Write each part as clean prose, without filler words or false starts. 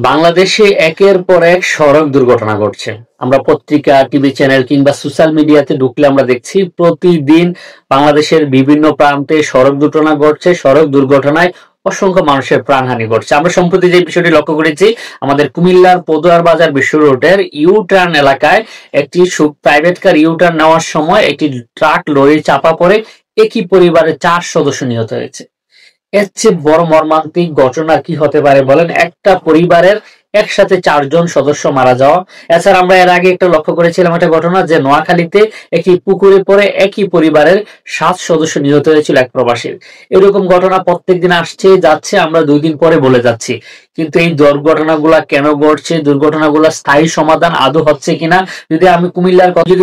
বাংলাদেশে একের পর এক সড়ক দুর্ঘটনা ঘটছে। আমরা পত্রিকা, টিভি চ্যানেল কিংবা সোশ্যাল মিডিয়াতে ঢুকলে আমরা দেখছি প্রতিদিন বাংলাদেশের বিভিন্ন প্রান্তে সড়ক দুর্ঘটনা ঘটছে। সড়ক দুর্ঘটনায় অসংখ্য মানুষের প্রাণহানি ঘটছে। আমরা সম্প্রতি যে বিষয়টি লক্ষ্য করেছি, আমাদের কুমিল্লার পদুয়ার বাজার বিশ্ব রোডের ইউ-টার্ন এলাকায় একটি প্রাইভেট কার ইউ-টার্ন নেওয়ার সময় একটি ট্রাক লরি চাপা পড়ে একই পরিবারের 4 সদস্য নিহত হয়েছে। এর চেয়ে বড় মর্মান্তিক ঘটনা কি হতে পারে বলেন? একটা পরিবারের একসাথে 4 জন সদস্য মারা যাওয়া। এছাড়া আমরা এর আগে একটা লক্ষ্য করেছিলাম একটা ঘটনা, যে নোয়াখালীতে একটি পুকুরে পড়ে একই পরিবারের 7 সদস্য নিহত হয়েছিল এক প্রবাসীর। এরকম ঘটনা প্রত্যেকদিন আসছে যাচ্ছে, আমরা 2 দিন পরে বলে যাচ্ছি। কিন্তু এই দুর্ঘটনাগুলা কেন ঘটছে, দুর্ঘটনাগুলা স্থায়ী সমাধান আদৌ হচ্ছে কিনা? যদি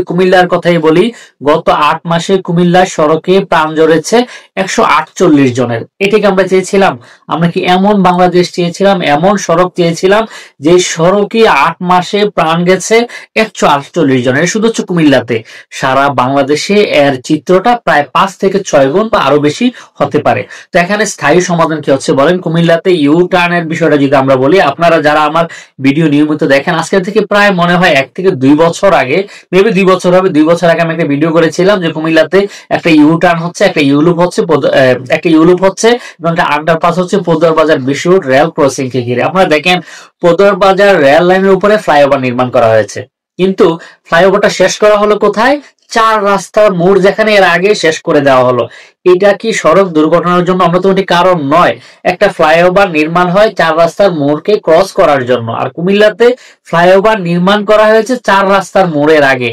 কুমিল্লার কথাই বলি, গত 8 মাসে কুমিল্লার সড়কে প্রাণ জড়েছে 148 জনের। এটাকে আমরা চেয়েছিলাম? আমরা কি এমন বাংলাদেশ চেয়েছিলাম, এমন সড়ক চেয়েছিলাম যে সড়কে 8 মাসে প্রাণ গেছে 148 জনের? শুধু হচ্ছে কুমিল্লাতে, সারা বাংলাদেশে এর চিত্রটা প্রায় 5 থেকে 6 গুণ বা আরো বেশি হতে পারে। তো এখানে স্থায়ী সমাধান কি হচ্ছে বলেন? কুমিল্লাতে ইউ টার্নের বিষয়টা যদি আমরা বলি, আপনারা যারা আমার ভিডিও নিয়মিত দেখেন, আজকে থেকে প্রায় মনে হয় 1 থেকে 2 বছর আগে, মেবি 2 বছর হবে, 2 বছর আগে আমি একটা ভিডিও করেছিলাম যে কুমিল্লাতে একটা ইউ টার্ন হচ্ছে, একটা ইউলুপ হচ্ছে এবং একটা আন্ডারপাস হচ্ছে পদুয়ার বাজার বিশ্ব রোড রেল ক্রসিং কে ঘিরে। আপনারা দেখেন, পদুয়ার বাজার রেল লাইনের উপরে ফ্লাইওভার নির্মাণ করা হয়েছে, কিন্তু ফ্লাইওভারটা শেষ করা হলো কোথায়? 4 রাস্তার মোড় যেখানে, এর আগে শেষ করে দেওয়া হলো। এটা কি সড়ক দুর্ঘটনার জন্য অন্যতম একটি কারণ নয়? একটা ফ্লাইওভার নির্মাণ হয় 4 রাস্তার মোড়কে ক্রস করার জন্য, আর কুমিল্লাতে ফ্লাইওভার নির্মাণ করা হয়েছে 4 রাস্তার মোড়ের আগে।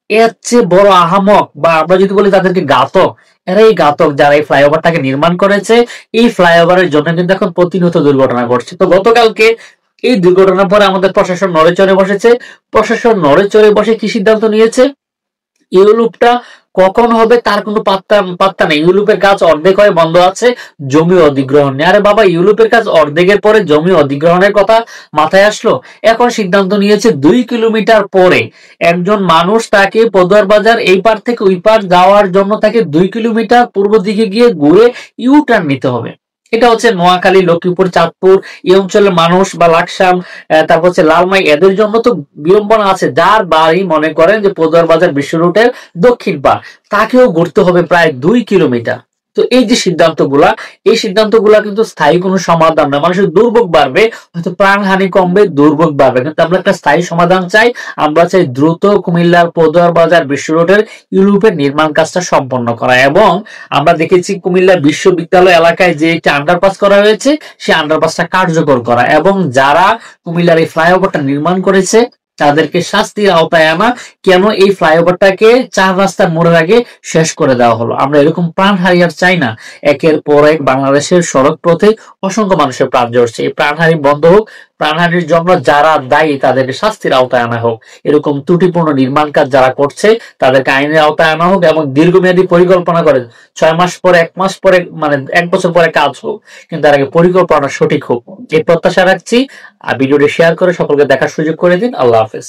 এর চেয়ে বড় আহামক, বা আমরা যদি বলি তাদেরকে ঘাতক, এরাই ঘাতক যারা এই ফ্লাইওভারটাকে নির্মাণ করেছে। এই ফ্লাইওভারের জন্য কিন্তু এখন প্রতিনিয়ত দুর্ঘটনা ঘটছে। তো গতকালকে এই দুর্ঘটনার পরে আমাদের প্রশাসন নড়েচড়ে বসেছে। প্রশাসন নড়েচড়ে বসে কি সিদ্ধান্ত নিয়েছে? ইউলুপটা কখন হবে তার কোনো পাত্তা নেই। ইউলুপের কাজ অর্ধেক হয়ে বন্ধ আছে, জমি অধিগ্রহণ নেই। আরে বাবা, ইউলুপের কাজ অর্ধেকের পরে জমি অধিগ্রহণের কথা মাথায় আসলো? এখন সিদ্ধান্ত নিয়েছে 2 কিলোমিটার পরে একজন মানুষ, তাকে পদুয়ার বাজার এই পার থেকে ওই পার যাওয়ার জন্য তাকে 2 কিলোমিটার পূর্ব দিকে গিয়ে ঘুরে ইউ টার্ন নিতে হবে। এটা হচ্ছে নোয়াখালী, লক্ষ্মীপুর, চাঁদপুর এই অঞ্চলের মানুষ বা লাকসাম, তারপর হচ্ছে লালমাই, এদের জন্য তো বিড়ম্বনা আছে। যার বাড়ি মনে করেন যে পদুয়ার বাজার বিশ্ব রুটের দক্ষিণ পার, তাকেও ঘুরতে হবে প্রায় 2 কিলোমিটার। তো এই যে সিদ্ধান্তগুলা কিন্তু স্থায়ী কোনো সমাধান না। মানুষের দুর্ভোগ বাড়বে, হয়তো প্রাণহানি কমবে, দুর্ভোগ বাড়বে, কিন্তু আমরা একটা স্থায়ী সমাধান চাই। আমরা চাই দ্রুত কুমিল্লার পদুয়ার বাজার বিশ্ব রোডের ইউলুপের নির্মাণ কাজটা সম্পন্ন করা। এবং আমরা দেখেছি কুমিল্লা বিশ্ববিদ্যালয় এলাকায় যে একটি আন্ডারপাস করা হয়েছে, সেই আন্ডারপাসটা কার্যকর করা, এবং যারা কুমিল্লার এই ফ্লাইওভারটা নির্মাণ করেছে তাদেরকে শাস্তির আওতায় আনা। কেন এই ফ্লাইওভারটাকে 4 রাস্তার মোড়ের আগে শেষ করে দেওয়া হলো? আমরা এরকম প্রাণ হারিয়ে চাই না। একের পর এক বাংলাদেশের সড়ক পথে অসংখ্য মানুষের প্রাণ ঝরছে। এই প্রাণহানি বন্ধ হোক, প্রাণহানির জন্য যারা দায়ী তাদেরকে শাস্তির আওতায় আনা হোক। এরকম ত্রুটিপূর্ণ নির্মাণ কাজ যারা করছে তাদেরকে আইনের আওতায় আনা হোক, এবং দীর্ঘমেয়াদী পরিকল্পনা করে 6 মাস পরে, 1 মাস পরে, মানে 1 বছর পরে কাজ হোক, কিন্তু তার আগে পরিকল্পনা সঠিক হোক। এই প্রত্যাশা রাখছি। আর ভিডিওটি শেয়ার করে সকলকে দেখার সুযোগ করে দিন। আল্লাহ হাফেজ।